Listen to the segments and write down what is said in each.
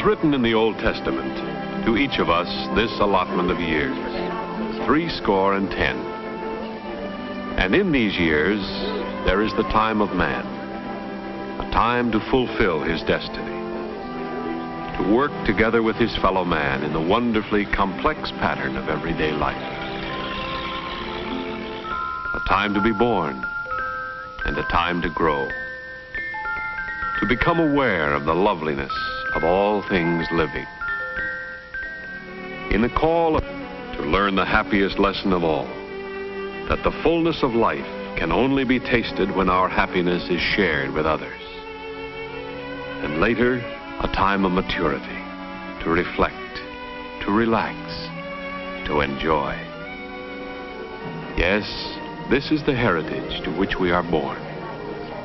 was written in the Old Testament, to each of us this allotment of years, 70. And in these years, there is the time of man, a time to fulfill his destiny, to work together with his fellow man in the wonderfully complex pattern of everyday life. A time to be born and a time to grow, to become aware of the loveliness of all things living. In the call to learn the happiest lesson of all, that the fullness of life can only be tasted when our happiness is shared with others. And later, a time of maturity, to reflect, to relax, to enjoy. Yes, this is the heritage to which we are born,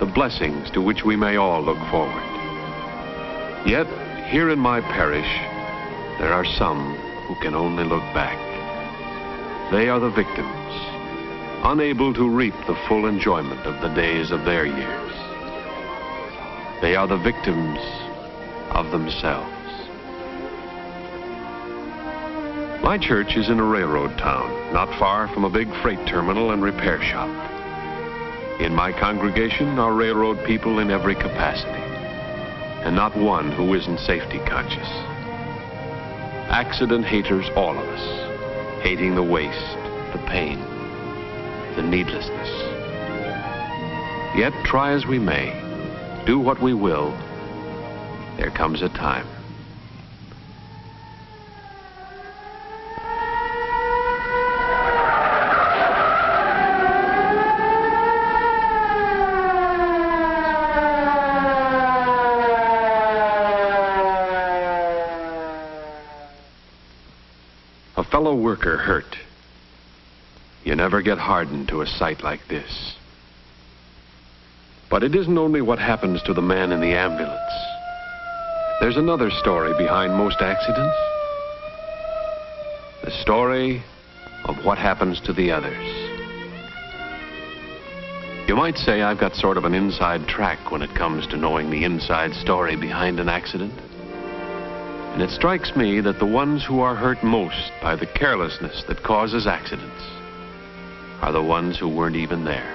the blessings to which we may all look forward. Yet, here in my parish, there are some who can only look back. They are the victims, unable to reap the full enjoyment of the days of their years. They are the victims of themselves. My church is in a railroad town, not far from a big freight terminal and repair shop. In my congregation are railroad people in every capacity, and not one who isn't safety conscious. Accident haters, all of us, hating the waste, the pain, the needlessness. Yet, try as we may, do what we will, there comes a time. A fellow worker hurt. You never get hardened to a sight like this. But it isn't only what happens to the man in the ambulance. There's another story behind most accidents. The story of what happens to the others. You might say I've got sort of an inside track when it comes to knowing the inside story behind an accident. And it strikes me that the ones who are hurt most by the carelessness that causes accidents are the ones who weren't even there.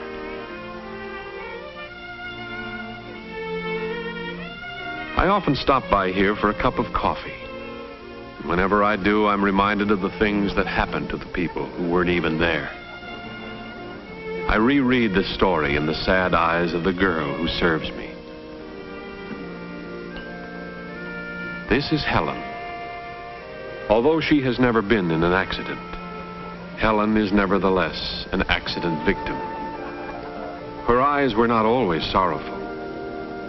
I often stop by here for a cup of coffee. Whenever I do, I'm reminded of the things that happened to the people who weren't even there. I reread the story in the sad eyes of the girl who serves me. This is Helen. Although she has never been in an accident, Helen is nevertheless an accident victim. Her eyes were not always sorrowful.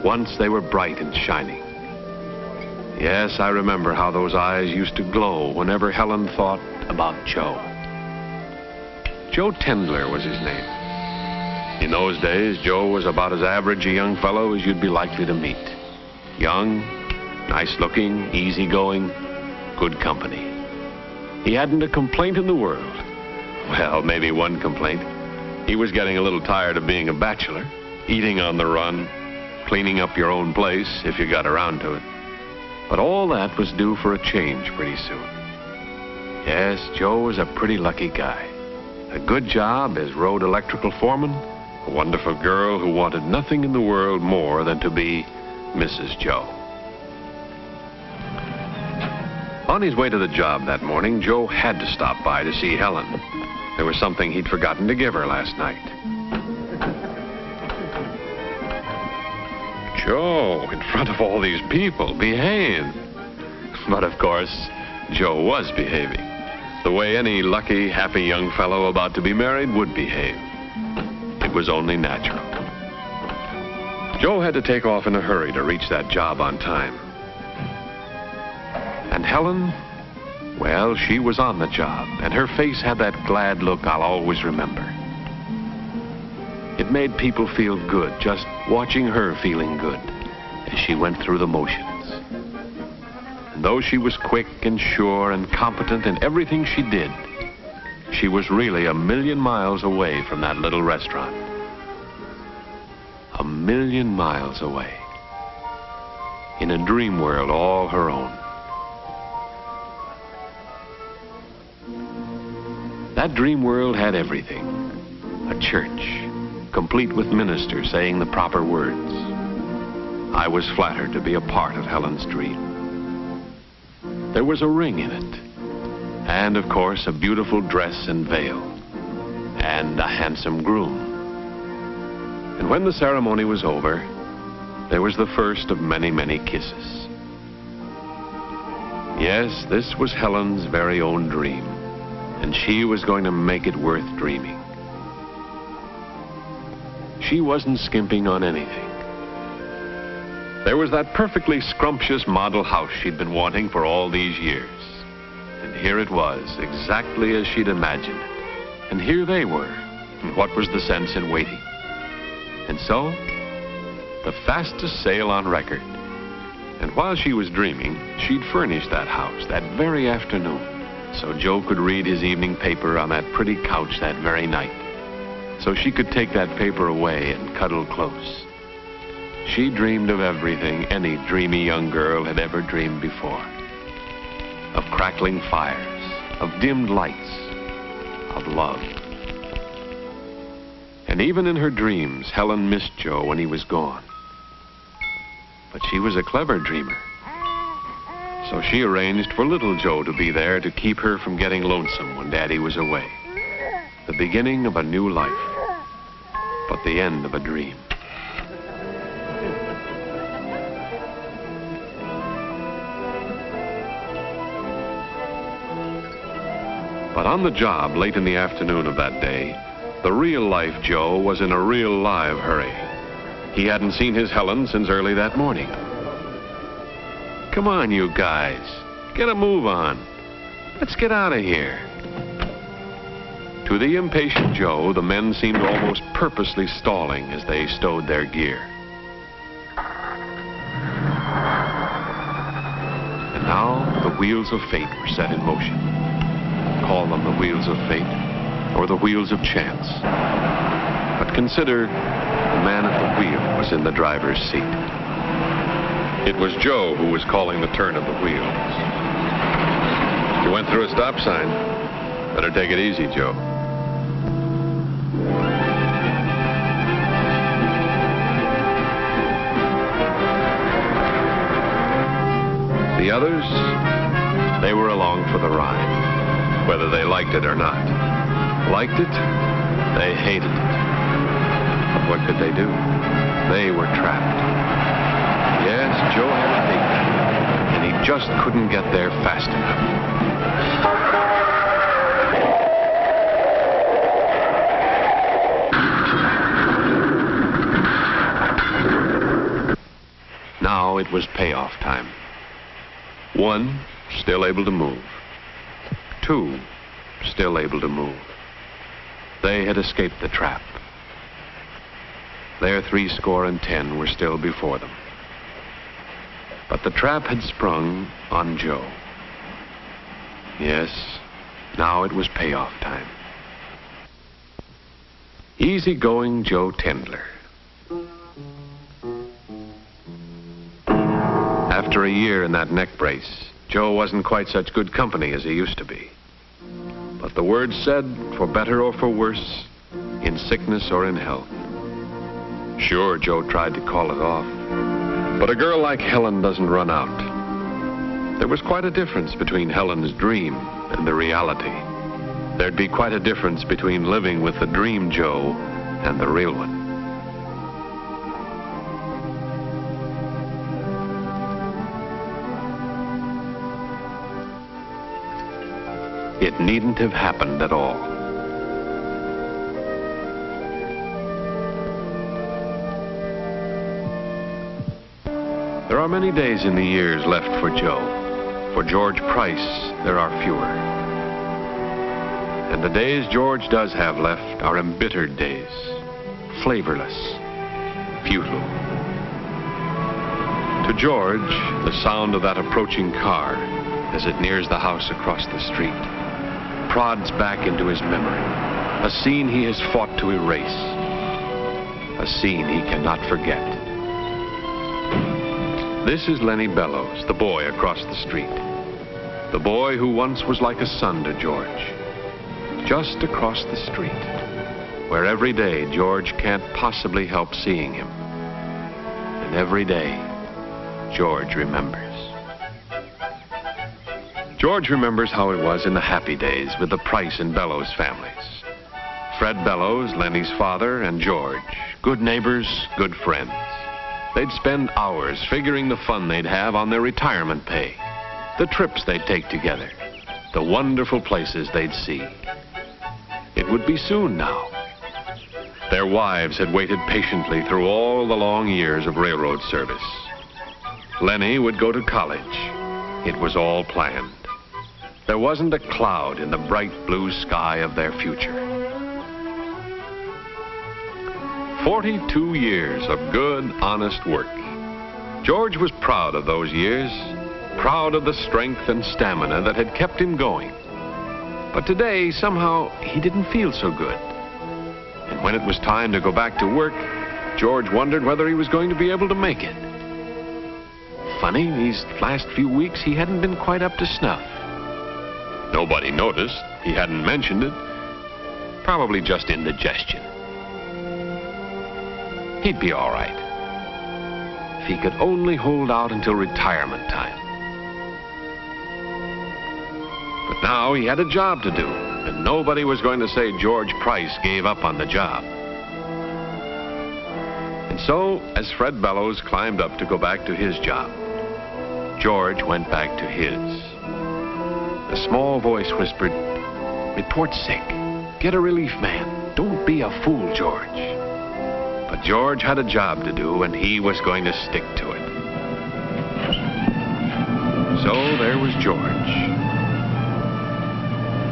Once they were bright and shining. Yes, I remember how those eyes used to glow whenever Helen thought about Joe. Joe Tendler was his name. In those days, Joe was about as average a young fellow as you'd be likely to meet. Young, nice-looking, easygoing, good company. He hadn't a complaint in the world. Well, maybe one complaint. He was getting a little tired of being a bachelor, eating on the run, cleaning up your own place if you got around to it. But all that was due for a change pretty soon. Yes, Joe was a pretty lucky guy. A good job as road electrical foreman, a wonderful girl who wanted nothing in the world more than to be Mrs. Joe. On his way to the job that morning, Joe had to stop by to see Helen. There was something he'd forgotten to give her last night. Joe, in front of all these people, behave. But of course, Joe was behaving, the way any lucky, happy young fellow about to be married would behave. It was only natural. Joe had to take off in a hurry to reach that job on time. And Helen, well, she was on the job, and her face had that glad look I'll always remember. It made people feel good just watching her feeling good as she went through the motions. And though she was quick and sure and competent in everything she did, she was really a million miles away from that little restaurant. A million miles away. In a dream world all her own. That dream world had everything. A church, complete with ministers saying the proper words. I was flattered to be a part of Helen's dream. There was a ring in it, and of course a beautiful dress and veil, and a handsome groom. And when the ceremony was over, there was the first of many, many kisses. Yes, this was Helen's very own dream, and she was going to make it worth dreaming. She wasn't skimping on anything. There was that perfectly scrumptious model house she'd been wanting for all these years. And here it was, exactly as she'd imagined it. And here they were. And what was the sense in waiting? And so, the fastest sail on record. And while she was dreaming, she'd furnished that house that very afternoon, so Joe could read his evening paper on that pretty couch that very night, so she could take that paper away and cuddle close. She dreamed of everything any dreamy young girl had ever dreamed before. Of crackling fires, of dimmed lights, of love. And even in her dreams, Helen missed Joe when he was gone. But she was a clever dreamer. So she arranged for little Joe to be there to keep her from getting lonesome when Daddy was away. The beginning of a new life, but the end of a dream. But on the job late in the afternoon of that day, the real-life Joe was in a real live hurry. He hadn't seen his Helen since early that morning. Come on, you guys. Get a move on. Let's get out of here. To the impatient Joe, the men seemed almost purposely stalling as they stowed their gear. And now the wheels of fate were set in motion. Call them the wheels of fate or the wheels of chance. But consider, the man at the wheel was in the driver's seat. It was Joe who was calling the turn of the wheels. You went through a stop sign. Better take it easy, Joe. The others, they were along for the ride, whether they liked it or not. Liked it, they hated it. But what could they do? They were trapped. Yes, Joe had to take them, and he just couldn't get there fast enough. Now it was payoff time. 1, still able to move. 2, still able to move. They had escaped the trap. Their 70 were still before them. But the trap had sprung on Joe. Yes, now it was payoff time. Easy-going Joe Tendler. After a year in that neck brace, Joe wasn't quite such good company as he used to be. But the word said, for better or for worse, in sickness or in health. Sure, Joe tried to call it off. But a girl like Helen doesn't run out. There was quite a difference between Helen's dream and the reality. There'd be quite a difference between living with the dream Joe and the real one. It needn't have happened at all. There are many days in the years left for Joe. For George Price, there are fewer. And the days George does have left are embittered days, flavorless, futile. To George, the sound of that approaching car as it nears the house across the street prods back into his memory, a scene he has fought to erase, a scene he cannot forget. This is Lenny Bellows, the boy across the street, the boy who once was like a son to George. just across the street, where every day George can't possibly help seeing him. And every day, George remembers. George remembers how it was in the happy days with the Price and Bellows families. Fred Bellows, Lenny's father, and George, good neighbors, good friends. They'd spend hours figuring the fun they'd have on their retirement pay, the trips they'd take together, the wonderful places they'd see. It would be soon now. Their wives had waited patiently through all the long years of railroad service. Lenny would go to college. It was all planned. There wasn't a cloud in the bright blue sky of their future. 42 years of good, honest work. George was proud of those years, proud of the strength and stamina that had kept him going. But today, somehow, he didn't feel so good. And when it was time to go back to work, George wondered whether he was going to be able to make it. Funny, these last few weeks, he hadn't been quite up to snuff. Nobody noticed. He hadn't mentioned it. Probably just indigestion. He'd be all right. If he could only hold out until retirement time. But now he had a job to do, and nobody was going to say George Price gave up on the job. And so, as Fred Bellows climbed up to go back to his job, George went back to his. A small voice whispered, "Report sick. Get a relief man. Don't be a fool, George." But George had a job to do, and he was going to stick to it. So there was George.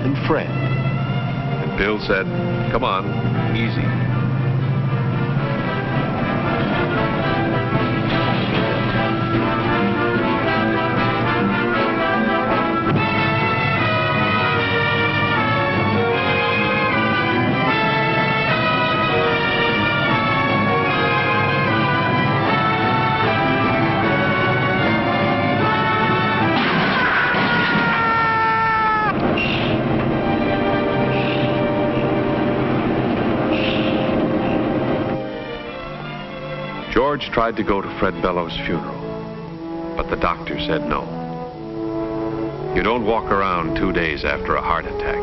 And Fred. And Bill said, "Come on, easy." George tried to go to Fred Bellows' funeral, but the doctor said no. You don't walk around 2 days after a heart attack.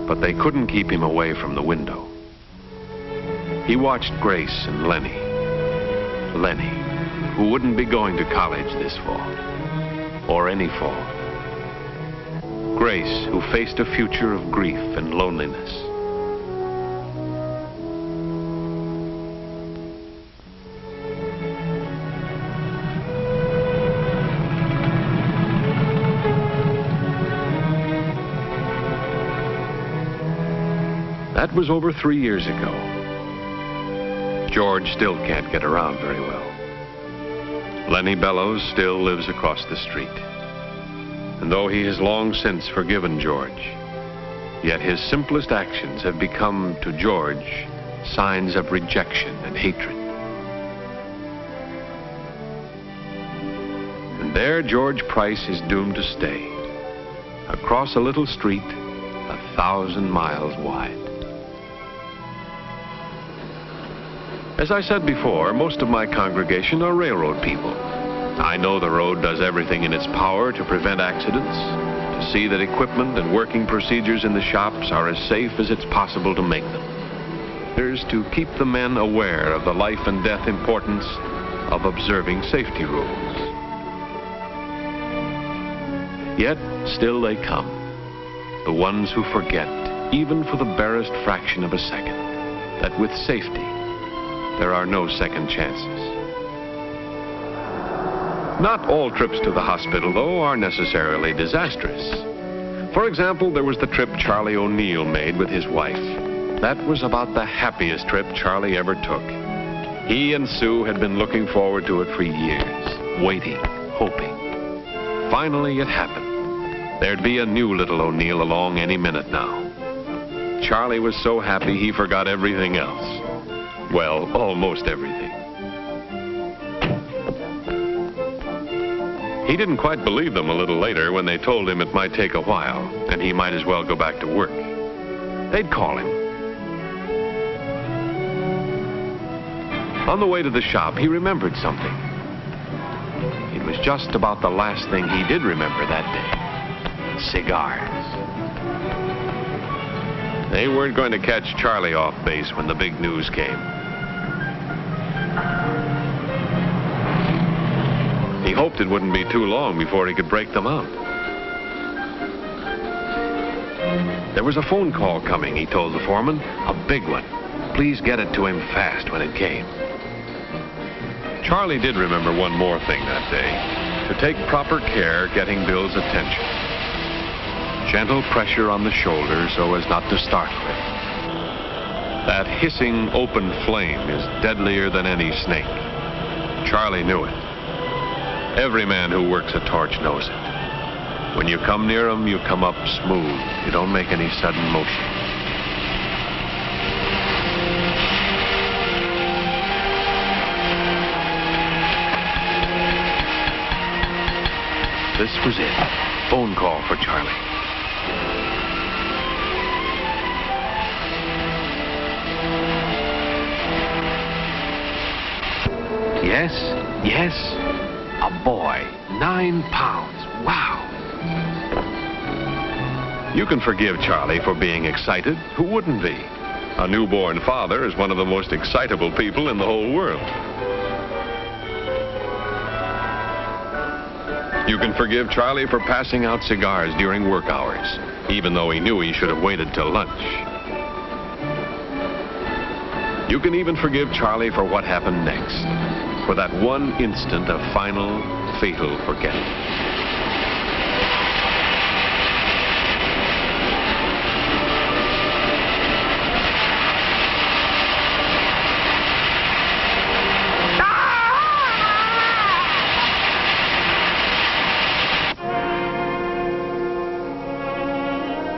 But they couldn't keep him away from the window. He watched Grace and Lenny. Lenny, who wouldn't be going to college this fall, or any fall. Grace, who faced a future of grief and loneliness. That was over 3 years ago. George still can't get around very well. Lenny Bellows still lives across the street. And though he has long since forgiven George, yet his simplest actions have become, to George, signs of rejection and hatred. And there George Price is doomed to stay, across a little street 1,000 miles wide. As I said before, most of my congregation are railroad people. I know the road does everything in its power to prevent accidents, to see that equipment and working procedures in the shops are as safe as it's possible to make them. There's to keep the men aware of the life and death importance of observing safety rules. Yet, still they come, the ones who forget, even for the barest fraction of a second, that with safety, there are no second chances. Not all trips to the hospital, though, are necessarily disastrous. For example, there was the trip Charlie O'Neill made with his wife. That was about the happiest trip Charlie ever took. He and Sue had been looking forward to it for years, waiting, hoping. Finally, it happened. There'd be a new little O'Neill along any minute now. Charlie was so happy he forgot everything else. Well, almost everything. He didn't quite believe them a little later when they told him it might take a while and he might as well go back to work. They'd call him. On the way to the shop, he remembered something. It was just about the last thing he did remember that day. Cigars. They weren't going to catch Charlie off base when the big news came. He hoped it wouldn't be too long before he could break them out. There was a phone call coming, he told the foreman. A big one. Please get it to him fast when it came. Charlie did remember one more thing that day. To take proper care getting Bill's attention. Gentle pressure on the shoulder so as not to startle him. That hissing open flame is deadlier than any snake. Charlie knew it. Every man who works a torch knows it. When you come near them, you come up smooth. You don't make any sudden motion. This was it. Phone call for Charlie. Yes, yes. A boy. 9 pounds. Wow. You can forgive Charlie for being excited. Who wouldn't be? A newborn father is one of the most excitable people in the whole world. You can forgive Charlie for passing out cigars during work hours, even though he knew he should have waited till lunch. You can even forgive Charlie for what happened next, for that one instant of final, fatal forgetting.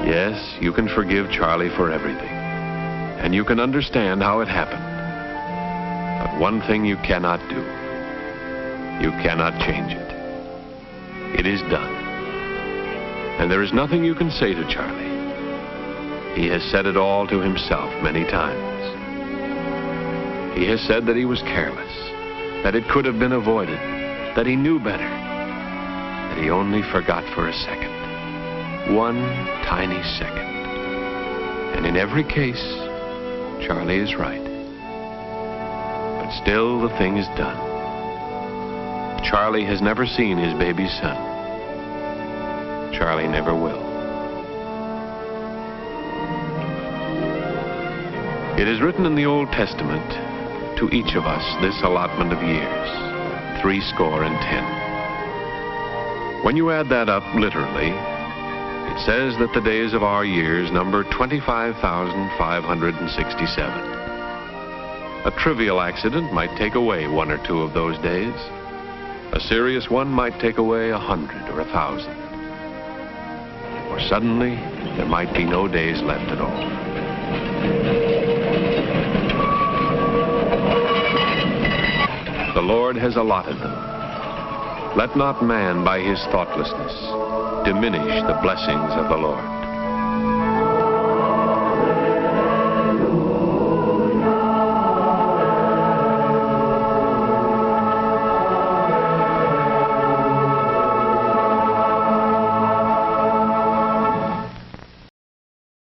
Yes, you can forgive Charlie for everything, and you can understand how it happened. But one thing you cannot do. You cannot change it. It is done. And there is nothing you can say to Charlie. He has said it all to himself many times. He has said that he was careless, that it could have been avoided, that he knew better, that he only forgot for a second. One tiny second. And in every case, Charlie is right. But still, the thing is done. Charlie has never seen his baby son. Charlie never will. It is written in the Old Testament, to each of us this allotment of years, 70. When you add that up literally, it says that the days of our years number 25,567. A trivial accident might take away 1 or 2 of those days. A serious one might take away 100 or 1,000. Or suddenly, there might be no days left at all. The Lord has allotted them. Let not man by his thoughtlessness diminish the blessings of the Lord.